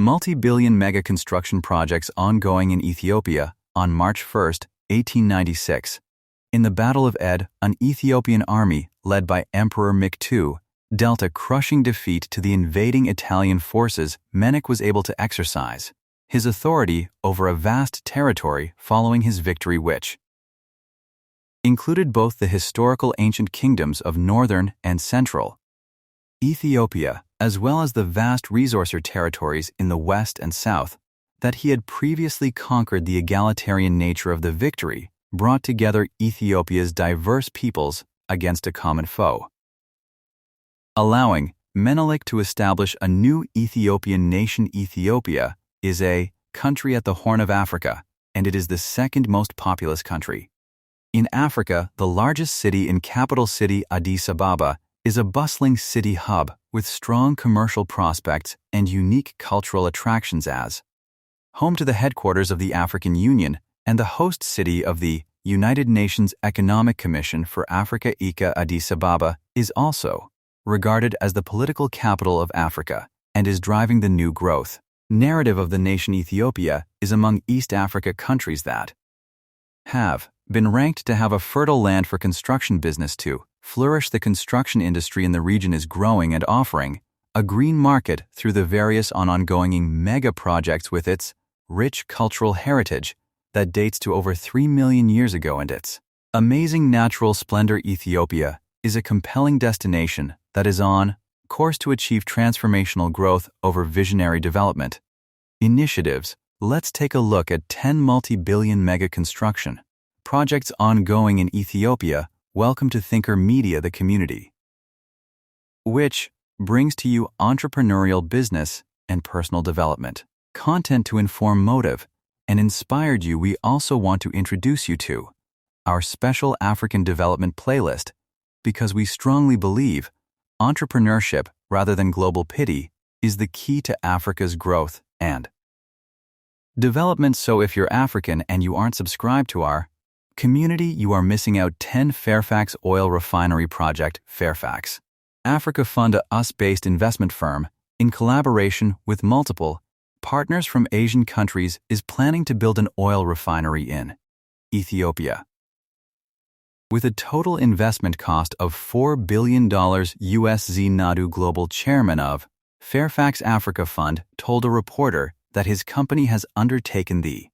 multi-billion mega construction projects ongoing in Ethiopia on March 1, 1896. In the Battle of Ed, an Ethiopian army, led by Emperor Mik II, dealt a crushing defeat to the invading Italian forces Menek was able to exercise his authority over a vast territory following his victory, which included both the historical ancient kingdoms of northern and central Ethiopia, as well as the vast resourcer territories in the west and south. That he had previously conquered. The egalitarian nature of the victory brought together Ethiopia's diverse peoples against a common foe, allowing Menelik to establish a new Ethiopian nation. Ethiopia is a country at the Horn of Africa, and it is the second most populous country in Africa. The largest city and capital city, Addis Ababa, is a bustling city hub with strong commercial prospects and unique cultural attractions as home to the headquarters of the African Union and the host city of the United Nations Economic Commission for Africa. Addis Ababa is also regarded as the political capital of Africa and is driving the new growth narrative of the nation. Ethiopia is among East Africa countries that have been ranked to have a fertile land for construction business to flourish. The construction industry in the region is growing and offering a green market through the various ongoing mega projects with its rich cultural heritage that dates to over 3 million years ago and its amazing natural splendor. Ethiopia is a compelling destination that is on course to achieve transformational growth over visionary development initiatives. Let's take a look at 10 multi-billion mega construction projects ongoing in Ethiopia. Welcome to Thinker Media, the community which brings to you entrepreneurial, business, and personal development content to inform, motive, and inspired you. We also want to introduce you to our special African development playlist because we strongly believe entrepreneurship rather than global pity is the key to Africa's growth and development. So if you're African and you aren't subscribed to our community, you are missing out. 10 Fairfax Oil Refinery Project. Fairfax Africa Fund, a US-based investment firm, in collaboration with multiple partners from Asian countries, is planning to build an oil refinery in Ethiopia. With a total investment cost of $4 billion USD, Nadu, global chairman of Fairfax Africa Fund, told a reporter that his company has undertaken the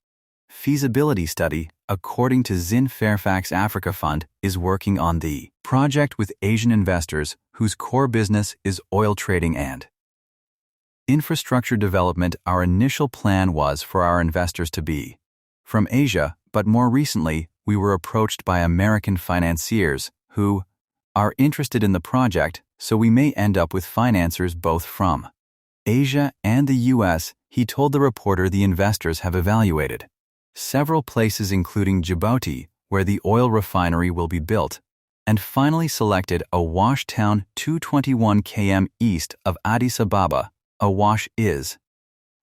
feasibility study. According to Zin, Fairfax Africa Fund is working on the project with Asian investors whose core business is oil trading and infrastructure development. Our initial plan was for our investors to be from Asia, but more recently, we were approached by American financiers who are interested in the project, so we may end up with financiers both from Asia and the US, he told the reporter. The investors have evaluated several places including Djibouti, where the oil refinery will be built, and finally selected Awash town 221 km east of Addis Ababa. Awash is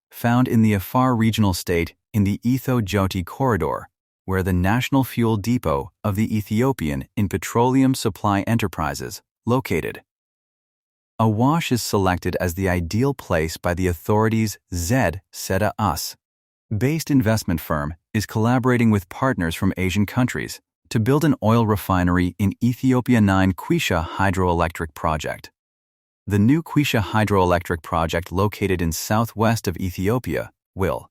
found in the Afar regional state in the Etho-Joti corridor, where the national fuel depot of the Ethiopian in Petroleum Supply Enterprises located. Awash is selected as the ideal place by the authorities. Zed, said a US-based investment firm, is collaborating with partners from Asian countries to build an oil refinery in Ethiopia. 9 Quisha Hydroelectric Project. The new Quisha Hydroelectric Project, located in southwest of Ethiopia, will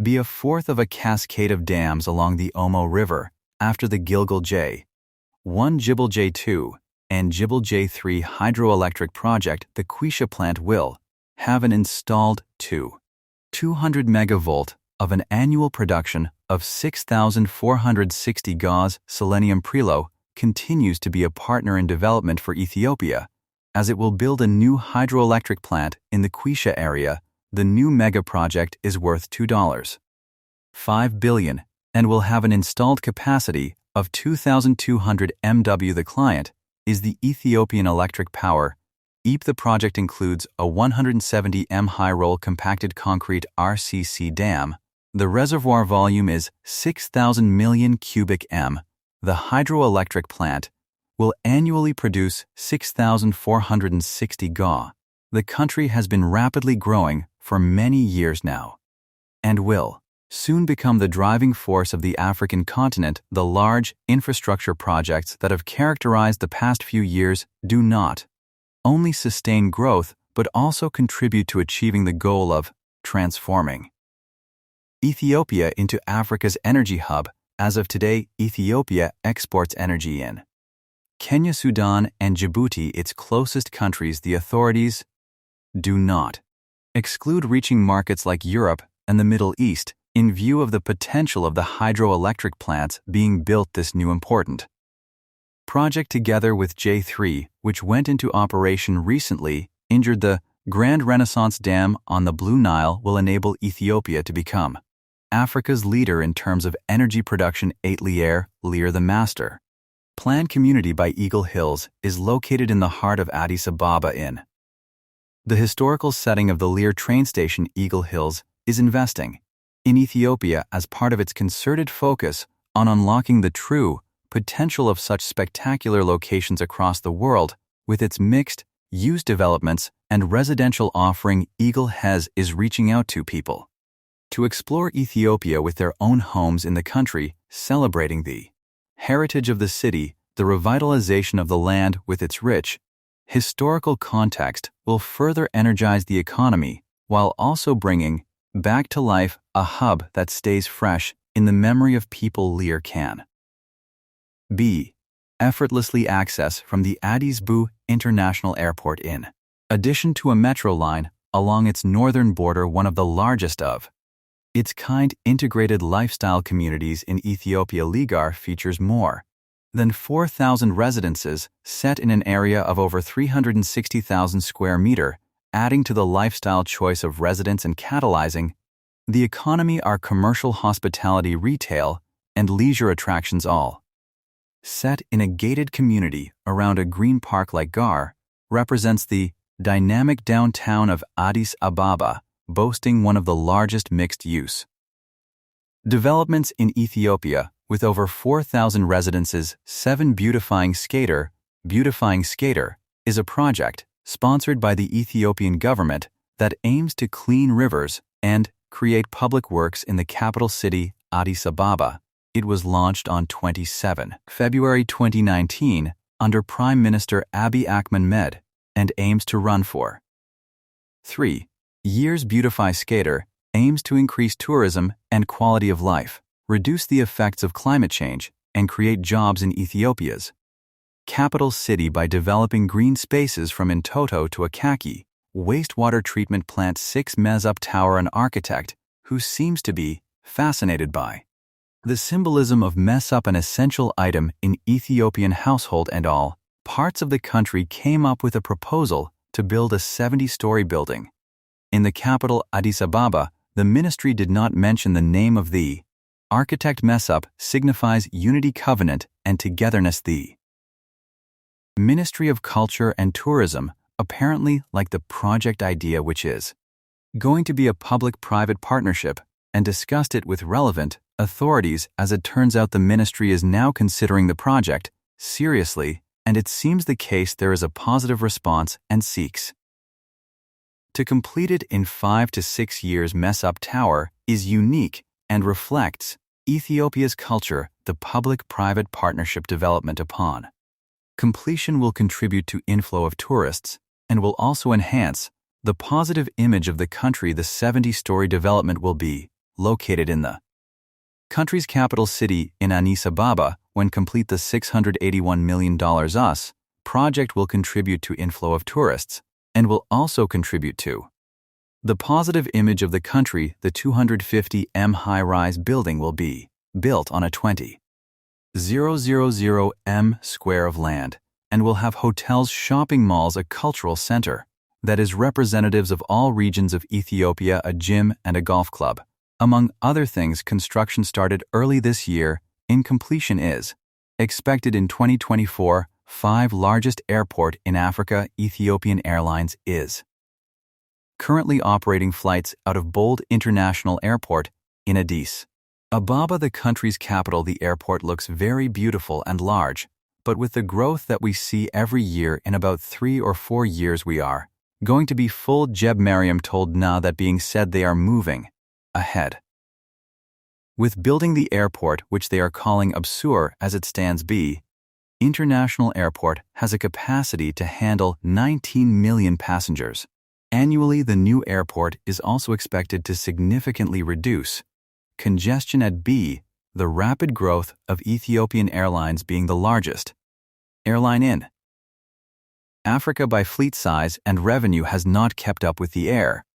be a fourth of a cascade of dams along the Omo River after the Gilgal J1, Gilgal J2, and Gilgal J3 hydroelectric project. The Quisha plant will have an installed 200 megavolt of an annual production of 6,460 GAUS. Selenium Prelo continues to be a partner in development for Ethiopia, as it will build a new hydroelectric plant in the Quisha area. The new mega project is worth $2.5 billion and will have an installed capacity of 2,200 MW. The client is the Ethiopian Electric Power. The project includes a 170 m high-roll compacted concrete RCC dam. The reservoir volume is 6,000 million cubic m. The hydroelectric plant will annually produce 6,460 GAW. The country has been rapidly growing for many years now, and will soon become the driving force of the African continent. The large infrastructure projects that have characterized the past few years do not only sustain growth but also contribute to achieving the goal of transforming Ethiopia into Africa's energy hub. As of today, Ethiopia exports energy in Kenya, Sudan, and Djibouti, its closest countries. The authorities do not exclude reaching markets like Europe and the Middle East in view of the potential of the hydroelectric plants being built. This new important project, together with J3, which went into operation recently, injured the Grand Renaissance Dam on the Blue Nile, will enable Ethiopia to become Africa's leader in terms of energy production. 8 Lear, the master planned community by Eagle Hills, is located in the heart of Addis Ababa in the historical setting of the Lear train station. Eagle Hills is investing in Ethiopia as part of its concerted focus on unlocking the true potential of such spectacular locations across the world. With its mixed-use developments and residential offering, Eagle Hills is reaching out to people to explore Ethiopia with their own homes in the country, celebrating the heritage of the city. The revitalization of the land with its rich historical context will further energize the economy while also bringing back to life a hub that stays fresh in the memory of people. Lear can be effortlessly accessed from the Addis Ababa International Airport in addition to a metro line along its northern border. One of the largest of its kind integrated lifestyle communities in Ethiopia, Legar features more than 4,000 residences set in an area of over 360,000 square meters, adding to the lifestyle choice of residents and catalyzing the economy are commercial, hospitality, retail, and leisure attractions, all set in a gated community around a green park. Like Gar represents the dynamic downtown of Addis Ababa, boasting one of the largest mixed-use developments in Ethiopia with over 4,000 residences. 7 Beautifying Skater is a project sponsored by the Ethiopian government that aims to clean rivers and create public works in the capital city, Addis Ababa. It was launched on 27 February 2019 under Prime Minister Abiy Ahmed and aims to run for 3 years. Beautify Skater aims to increase tourism and quality of life, reduce the effects of climate change, and create jobs in Ethiopia's capital city by developing green spaces from Entoto to Akaki wastewater treatment plant. 6 Mesop Tower, an architect who seems to be fascinated by the symbolism of Mesop, an essential item in Ethiopian household and all parts of the country, came up with a proposal to build a 70-story building in the capital, Addis Ababa. The ministry did not mention the name of the architect. Mesop signifies unity, covenant, and togetherness. The Ministry of Culture and Tourism apparently like the project idea, which is going to be a public-private partnership, and discussed it with relevant authorities. As it turns out, the ministry is now considering the project seriously, and it seems the case there is a positive response and seeks to complete it in 5 to 6 years. Mesop Tower is unique and reflects Ethiopia's culture. The public-private partnership development upon completion will contribute to inflow of tourists and will also enhance the positive image of the country. The 70-story development will be located in the country's capital city in Addis Ababa. When complete, the $681 million US project will contribute to inflow of tourists and will also contribute to the positive image of the country. The 250-m high-rise building will be built on a 20,000 square of land and will have hotels, shopping malls, a cultural center that is representatives of all regions of Ethiopia, a gym, and a golf club. Among other things, construction started early this year. In completion is expected in 2024. 5 largest airport in Africa. Ethiopian Airlines is currently operating flights out of Bold International Airport in Addis Ababa, the country's capital. The airport looks very beautiful and large, but with the growth that we see every year, in about 3 or 4 years we are Going to be full. Jeb Mariam told Na that being said they are moving ahead with building the airport, which they are calling Absur as it stands. B International Airport has a capacity to handle 19 million passengers. Annually, the new airport is also expected to significantly reduce congestion at B, the rapid growth of Ethiopian Airlines being the largest airline in Africa by fleet size and revenue has not kept up with the air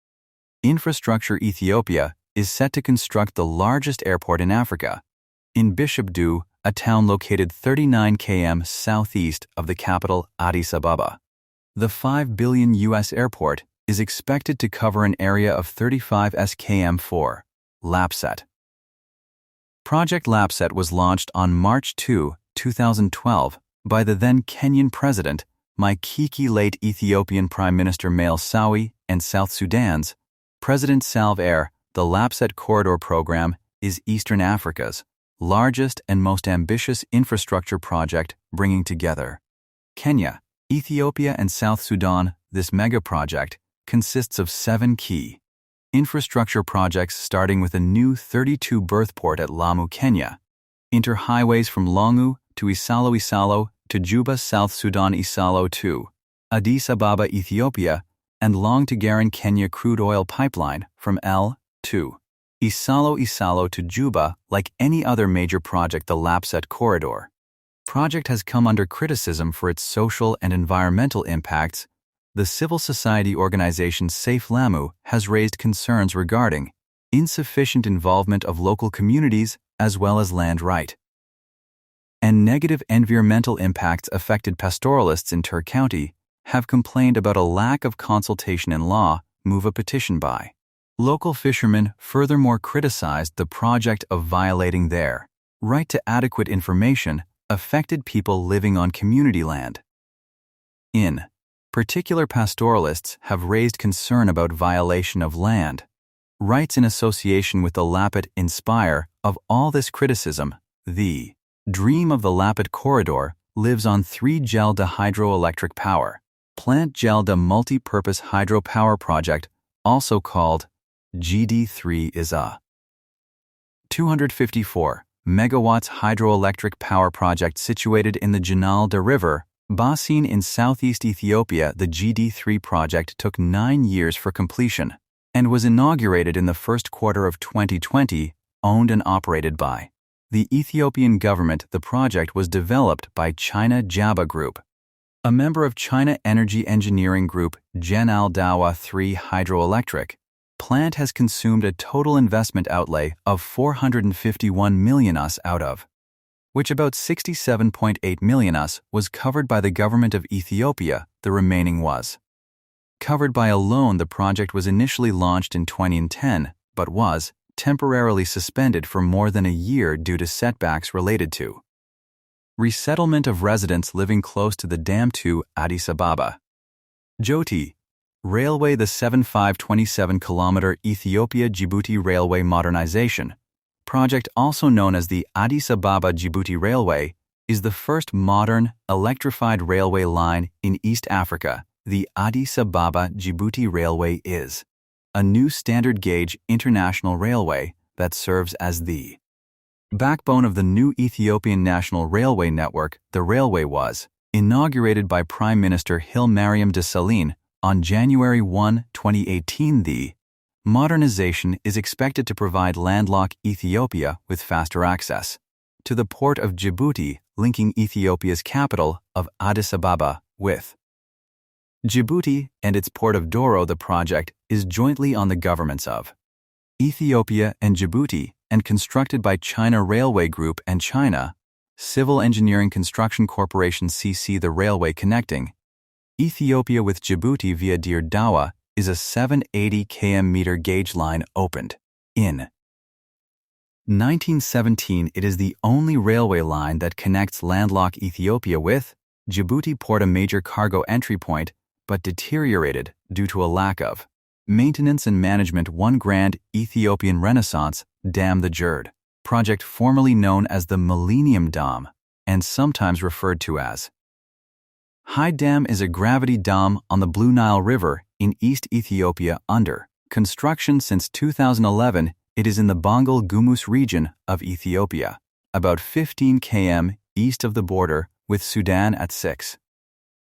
infrastructure. Ethiopia is set to construct the largest airport in Africa, in Bishopdu, a town located 39 km southeast of the capital Addis Ababa. The $5 billion U.S. airport is expected to cover an area of 35 km. 4 Lapset. Project Lapset was launched on March 2, 2012, by the then Kenyan President, Mikiki, late Ethiopian Prime Minister Maile Sawi, and South Sudan's President Salva Kiir. The Lapset Corridor program is Eastern Africa's largest and most ambitious infrastructure project, bringing together Kenya, Ethiopia, and South Sudan. This mega project consists of 7 key infrastructure projects, starting with a new 32 berth port at Lamu, Kenya, interhighways from Longu to Isalo to Juba, South Sudan, Isalo to Addis Ababa, Ethiopia, and Long to Garan, Kenya crude oil pipeline from L to Isalo to Juba. Like any other major project, the Lapset Corridor project has come under criticism for its social and environmental impacts. The civil society organization Safe Lamu has raised concerns regarding insufficient involvement of local communities as well as land right and negative environmental impacts. Affected pastoralists in Tur County have complained about a lack of consultation in law. Move a petition by local fishermen furthermore criticized the project of violating their right to adequate information. Affected people living on community land in particular, pastoralists have raised concern about violation of land rights in association with the Lapet. In spite of all this criticism, the dream of the Lapet Corridor lives on. 3 Gelda hydroelectric power plant. Gelda multi-purpose hydropower project, also called GD3, is a 254 megawatts hydroelectric power project situated in the Janalda River basin in southeast Ethiopia. The GD3 project took 9 years for completion and was inaugurated in the first quarter of 2020, owned and operated by the Ethiopian government. The project was developed by China Jaba Group, a member of China Energy Engineering Group. Genal Dawa 3 hydroelectric plant has consumed a total investment outlay of 451 million US, out of which about 67.8 million US was covered by the government of Ethiopia. The remaining was covered by a loan. The project was initially launched in 2010, but was temporarily suspended for more than a year due to setbacks related to resettlement of residents living close to the dam to Addis Ababa. Joti Railway. The 7527-kilometer Ethiopia-Djibouti Railway Modernization project, also known as the Addis Ababa-Djibouti Railway, is the first modern, electrified railway line in East Africa. The Addis Ababa-Djibouti Railway is a new standard-gauge international railway that serves as the backbone of the new Ethiopian National Railway Network. The railway was inaugurated by Prime Minister Haile Mariam Desalegn on January 1, 2018. The modernization is expected to provide landlocked Ethiopia with faster access to the port of Djibouti, linking Ethiopia's capital of Addis Ababa with Djibouti and its port of Doro. The project is jointly on the governments of Ethiopia and Djibouti and constructed by China Railway Group and China Civil Engineering Construction Corporation CC. The railway connecting Ethiopia with Djibouti via Dir Dawa is a 780 km meter gauge line opened in 1917. It is the only railway line that connects landlocked Ethiopia with Djibouti port, a major cargo entry point, but deteriorated due to a lack of maintenance and management. 1 Grand Ethiopian Renaissance Dam. The Gerd project, formerly known as the Millennium Dam and sometimes referred to as Hydropower Dam is a gravity dam on the Blue Nile River in East Ethiopia under construction since 2011. It is in the Bengal Gumus region of Ethiopia, about 15 km east of the border with Sudan at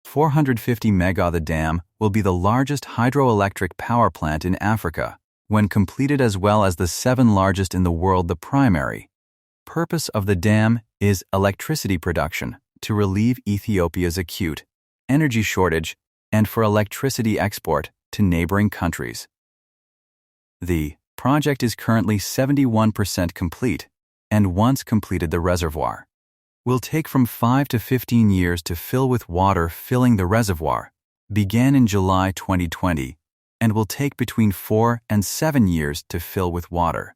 450 MW. The dam will be the largest hydroelectric power plant in Africa, when completed, as well as the 7th largest in the world. The primary purpose of the dam is electricity production to relieve Ethiopia's acute energy shortage and for electricity export to neighboring countries. The project is currently 71% complete, and once completed, the reservoir will take from 5 to 15 years to fill with water. Filling the reservoir began in July 2020 and will take between 4 and 7 years to fill with water.